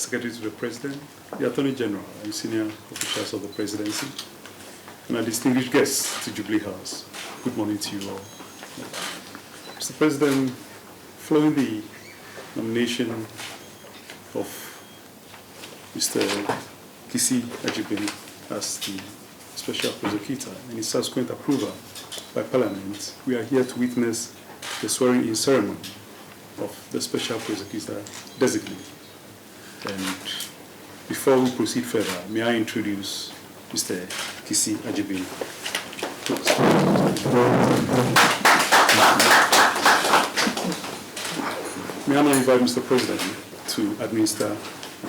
Secretary to the President, the Attorney General, and senior officials of the Presidency, and our distinguished guests to Jubilee House. Good morning to you all. Mr. President, following the nomination of Mr. Akufo-Addo as the Special Prosecutor and his subsequent approval by Parliament, we are here to witness the swearing-in ceremony of the Special Prosecutor designate. And before we proceed further, may I introduce Mr. Akufo-Addo. May I now invite Mr. President to administer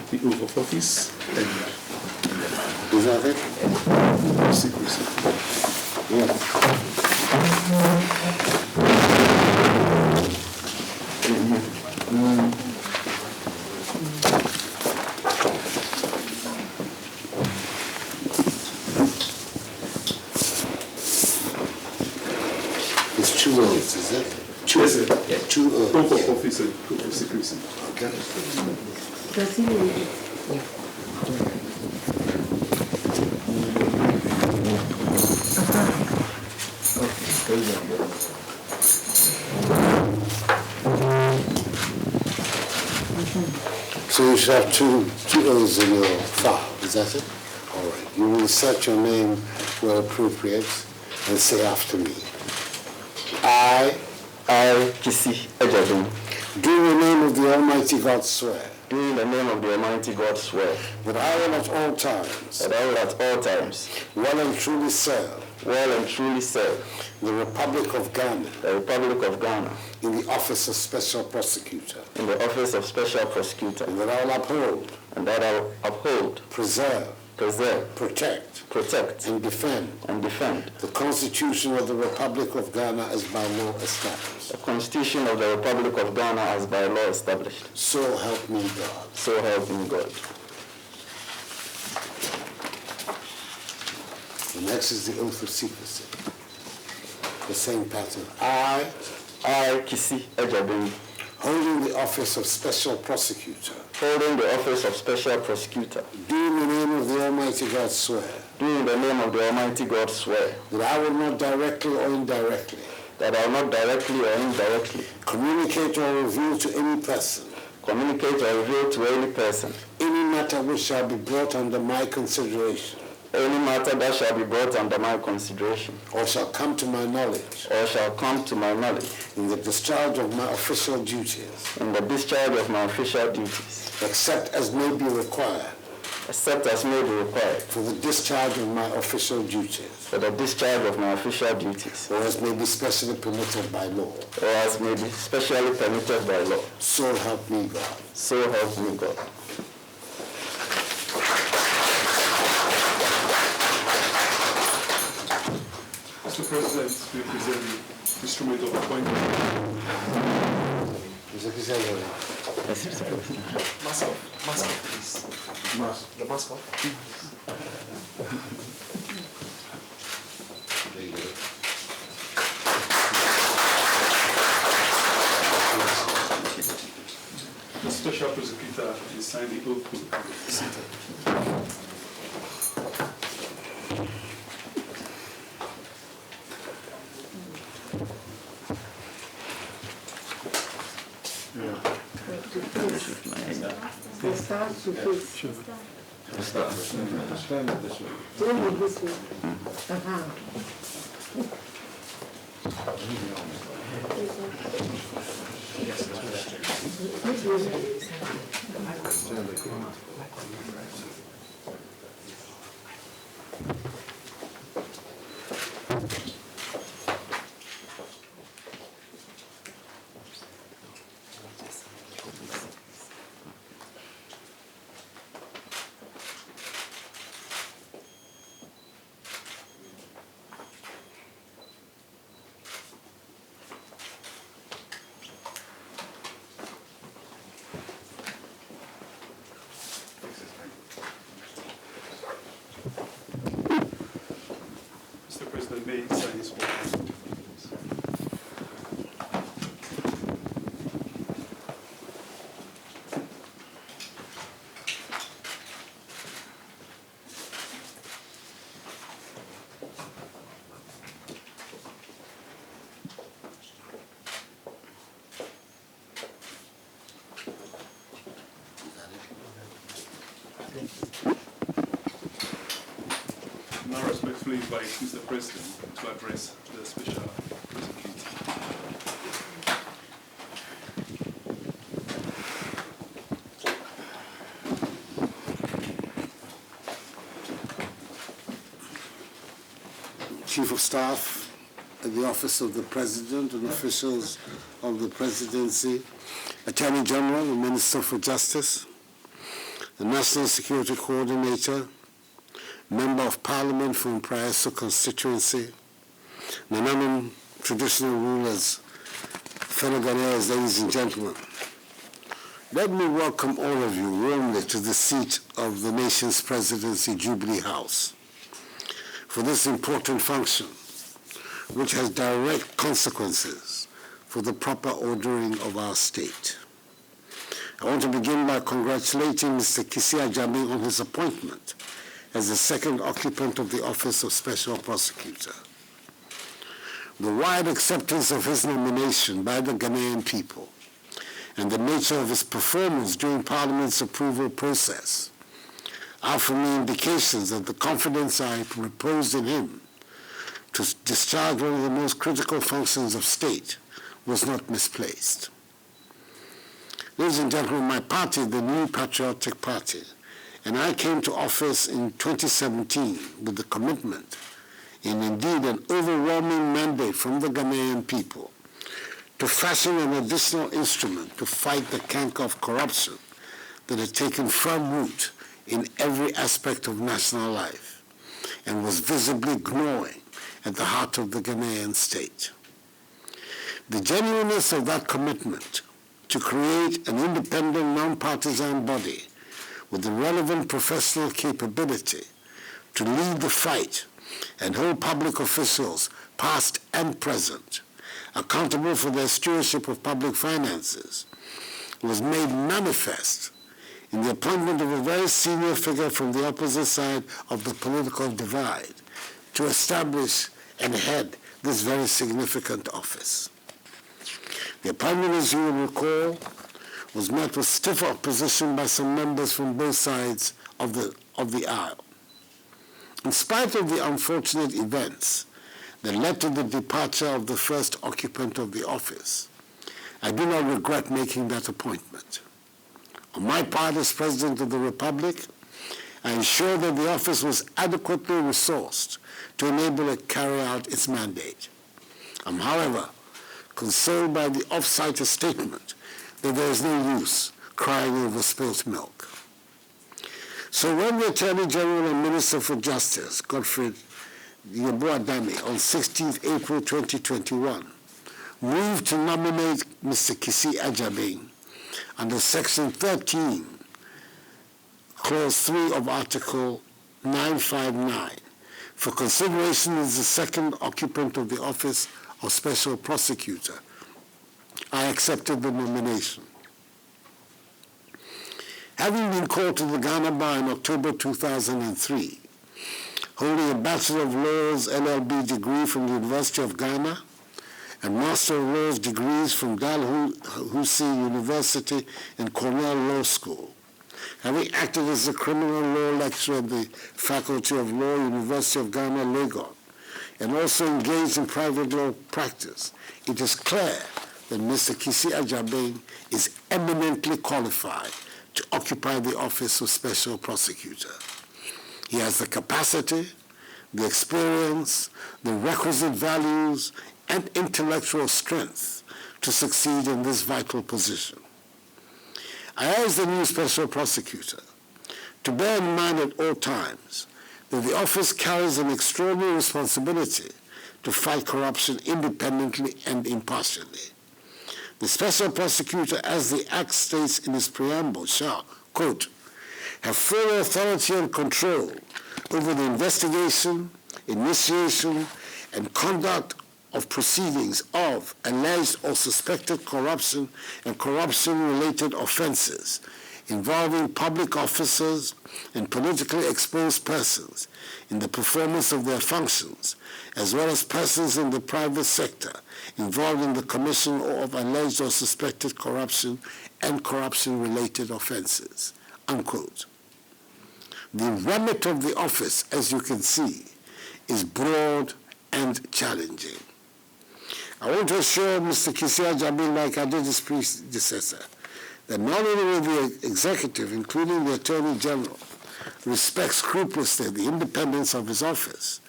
the oath of office and is that it? Secrecy. Yes. It's 2 oaths, is it? Yes, sir. Yeah, 2 oaths. Oath of office and oath of secrecy. Okay. So you should have two oaths in your file, is that it? All right. You will insert your name where appropriate and say after me. I, Akufo-Addo, do in the name of the Almighty God swear do in the name of the Almighty God swear that I will at all times that I will at all times well and truly serve the Republic of Ghana in the office of Special Prosecutor, in the office of Special Prosecutor, and that I will uphold, preserve, protect, and defend the Constitution of the Republic of Ghana as by law established. the Constitution of the Republic of Ghana as by law established. So help me God. So help me God. The next is the oath of secrecy. The same pattern. I, Akufo-Addo, holding the office of Special Prosecutor, holding the office of Special Prosecutor, do in the name of the Almighty God swear do in the name of the Almighty God swear that I will not directly or indirectly communicate or reveal to any person any matter which shall be brought under my consideration or shall come to my knowledge in the discharge of my official duties except as may be required for the discharge of my official duties or as may be specially permitted by law. So help me God. So help me God. Mr. President, we present the instrument of appointment. Mask off, please. The mask off. There you go. The Special Prosecutor is signed the oath to seated. May sign his oath. respectfully invite Mr. President to address the special prosecutor. Chief of Staff at the Office of the President and officials of the Presidency, Attorney General and Minister for Justice, the National Security Coordinator, Member of Parliament from Praeso constituency, Nananum traditional rulers, fellow Ghanaians, ladies and gentlemen. Let me welcome all of you warmly to the seat of the nation's presidency, Jubilee House, for this important function, which has direct consequences for the proper ordering of our state. I want to begin by congratulating Mr. Akufo-Addo on his appointment as the second occupant of the Office of Special Prosecutor. The wide acceptance of his nomination by the Ghanaian people and the nature of his performance during Parliament's approval process are for me indications that the confidence I reposed in him to discharge one of the most critical functions of state was not misplaced. Ladies and gentlemen, my party, the New Patriotic Party, and I came to office in 2017 with the commitment and indeed an overwhelming mandate from the Ghanaian people to fashion an additional instrument to fight the canker of corruption that had taken firm root in every aspect of national life and was visibly gnawing at the heart of the Ghanaian state. The genuineness of that commitment to create an independent, non-partisan body with the relevant professional capability to lead the fight and hold public officials, past and present, accountable for their stewardship of public finances, was made manifest in the appointment of a very senior figure from the opposite side of the political divide to establish and head this very significant office. The appointment, as you will recall, was met with stiff opposition by some members from both sides of the aisle. In spite of the unfortunate events that led to the departure of the first occupant of the office, I do not regret making that appointment. On my part as President of the Republic, I ensured that the office was adequately resourced to enable it to carry out its mandate. I'm, however, consoled by the off-cited statement that there is no use crying over spilt milk. So when the Attorney General and Minister for Justice, Godfrey Yeboah-Dame, on 16th April 2021, moved to nominate Mr. Akufo-Addo under Section 13, Clause 3 of Article 959, for consideration as the second occupant of the Office of Special Prosecutor, I accepted the nomination. Having been called to the Ghana Bar in October 2003, holding a Bachelor of Laws LLB degree from the University of Ghana and Master of Laws degrees from Dalhousie University and Cornell Law School, having acted as a criminal law lecturer at the Faculty of Law, University of Ghana, Legon, and also engaged in private law practice, it is clear that Mr. Akufo-Addo is eminently qualified to occupy the Office of Special Prosecutor. He has the capacity, the experience, the requisite values, and intellectual strength to succeed in this vital position. I urge the new Special Prosecutor to bear in mind at all times that the office carries an extraordinary responsibility to fight corruption independently and impartially. The Special Prosecutor, as the Act states in its preamble, shall, quote, have full authority and control over the investigation, initiation, and conduct of proceedings of alleged or suspected corruption and corruption-related offenses involving public officers and politically exposed persons in the performance of their functions, as well as persons in the private sector involved in the commission of alleged or suspected corruption and corruption-related offenses, unquote. The remit of the office, as you can see, is broad and challenging. I want to assure Mr. Akufo-Addo, like I did his predecessor, that not only will the executive, including the Attorney General, respect scrupulously the independence of his office,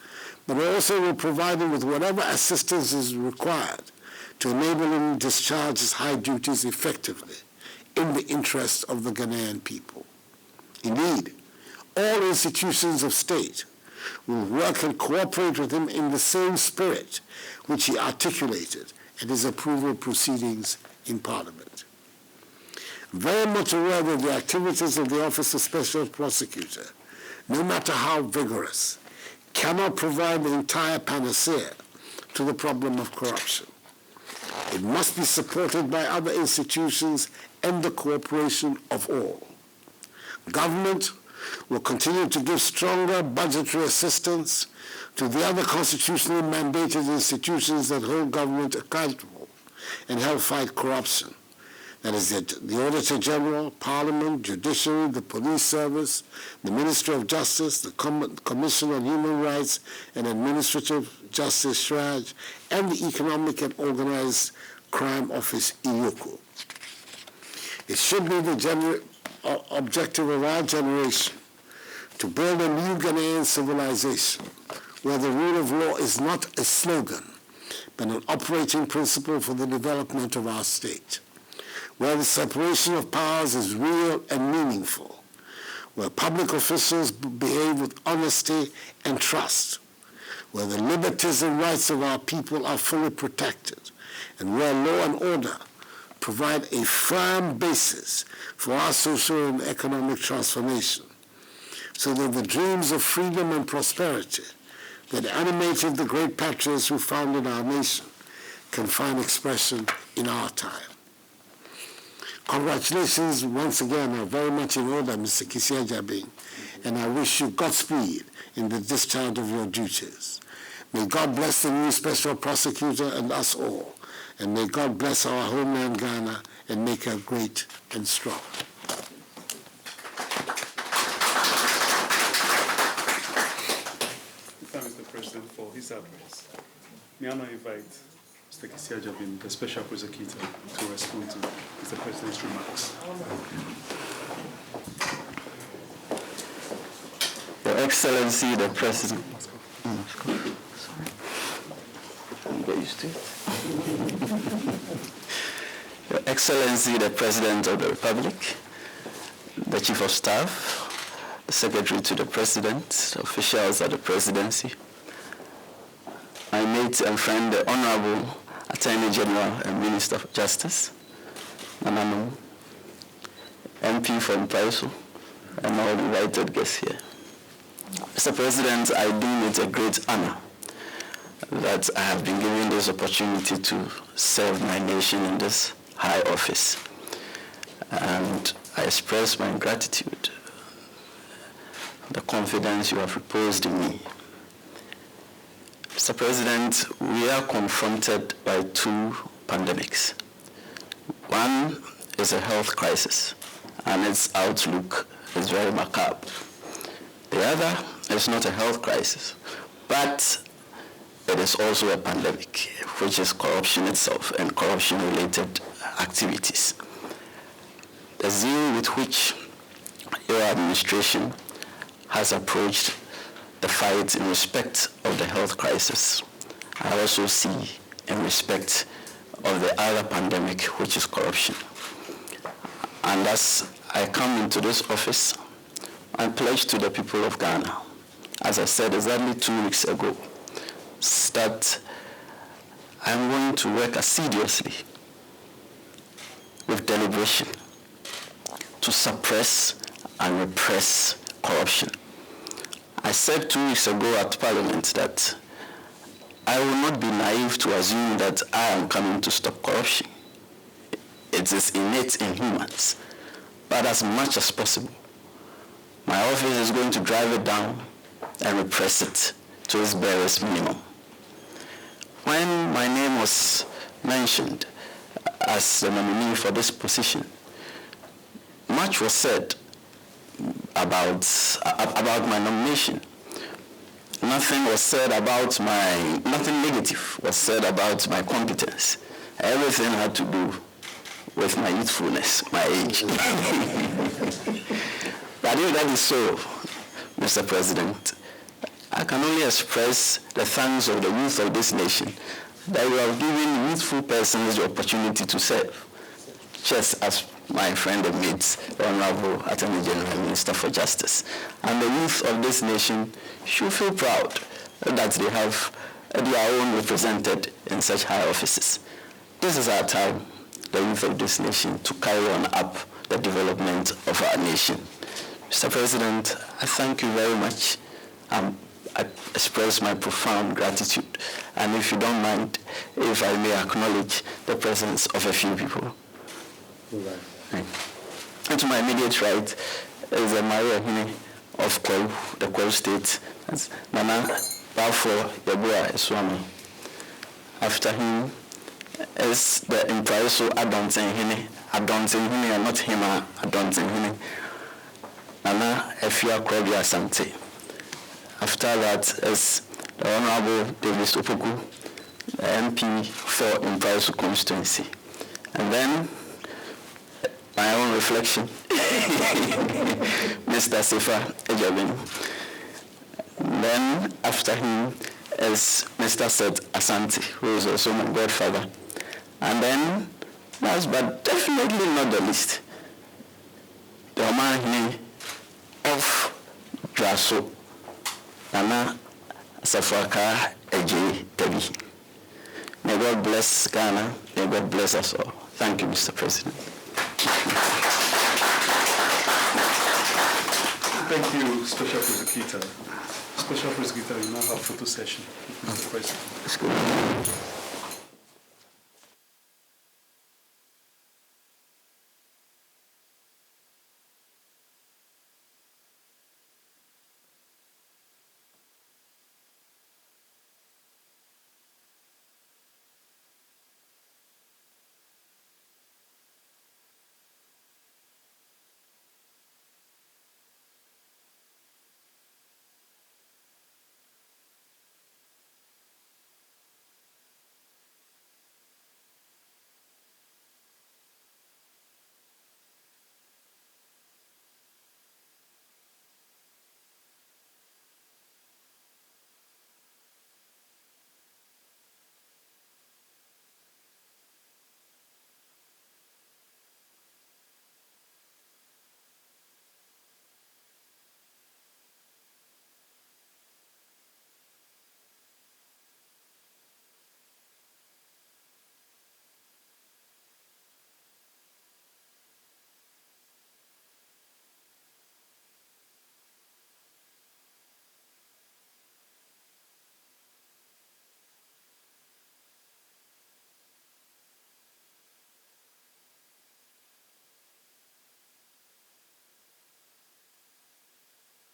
but also will provide him with whatever assistance is required to enable him to discharge his high duties effectively in the interest of the Ghanaian people. Indeed, all institutions of state will work and cooperate with him in the same spirit which he articulated at his approval proceedings in Parliament. Very much aware that the activities of the Office of Special Prosecutor, no matter how vigorous, cannot provide the entire panacea to the problem of corruption. It must be supported by other institutions and the cooperation of all. Government will continue to give stronger budgetary assistance to the other constitutionally mandated institutions that hold government accountable and help fight corruption. That is the Auditor General, Parliament, Judiciary, the Police Service, the Ministry of Justice, the Commission on Human Rights and Administrative Justice, SHRAJ, and the Economic and Organized Crime Office, EUCO. It should be the objective of our generation to build a new Ghanaian civilization where the rule of law is not a slogan, but an operating principle for the development of our state, where the separation of powers is real and meaningful, where public officials behave with honesty and trust, where the liberties and rights of our people are fully protected, and where law and order provide a firm basis for our social and economic transformation, so that the dreams of freedom and prosperity that animated the great patriots who founded our nation can find expression in our time. Congratulations once again are very much in order, Mr. Akufo-Addo, and I wish you Godspeed in the discharge of your duties. May God bless the new Special Prosecutor and us all, and may God bless our homeland Ghana and make her great and strong. Thank Mr. President for his address. May I now invite Mr. Akufo-Addo, the Special Prosecutor, to respond to Mr. President's remarks. Your Excellency, the President. Get used to it. Your Excellency, the President of the Republic, the Chief of Staff, the Secretary to the President, officials at the Presidency, my mate and friend, the Honorable Attorney General and Minister of Justice, Nanano, MP from Paiso, and all invited guests here. Mr. President, I deem it a great honor that I have been given this opportunity to serve my nation in this high office. And I express my gratitude for the confidence you have reposed in me. Mr. President, we are confronted by two pandemics. One is a health crisis, and its outlook is very macabre. The other is not a health crisis, but it is also a pandemic, which is corruption itself and corruption-related activities. The zeal with which your administration has approached the fight in respect of the health crisis, I also see in respect of the other pandemic, which is corruption. And as I come into this office, I pledge to the people of Ghana, as I said exactly 2 weeks ago, that I'm going to work assiduously with deliberation to suppress and repress corruption. I said 2 weeks ago at Parliament that I will not be naive to assume that I am coming to stop corruption. It is innate in humans. But as much as possible, my office is going to drive it down and repress it to its barest minimum. When my name was mentioned as the nominee for this position, much was said about my nomination. nothing negative was said about my competence. Everything had to do with my youthfulness, my age. But if that is so, Mr. President, I can only express the thanks of the youth of this nation that you have given youthful persons the opportunity to serve, just as my friend and mate, the Honorable Attorney General, Minister for Justice. And the youth of this nation should feel proud that they have their own represented in such high offices. This is our time, the youth of this nation, to carry on up the development of our nation. Mr. President, I thank you very much. I express my profound gratitude. And if you don't mind, if I may acknowledge the presence of a few people. Right. And to my immediate right is Maria Hine of Kwau, the Kwau State. That's Nana Bafo Yabua Eswami. After him is the Impraiso Adonten Hine, and not Hima Adonten Hine. Nana Efia Krobia Asante. After that is the Honorable David Opoku, the MP for Impraiso constituency. And then my own reflection, Mr. Sefa Ejabin. Then after him is Mr. Seth Asante, who is also my godfather. And then, last but definitely not the least, the Omahini of Draso, Nana Safaka Eje Tebi. May God bless Ghana, may God bless us all. Thank you, Mr. President. Thank you, Special Prosecutor. Special Prosecutor, you now have photo session with Mr. President. Let's go.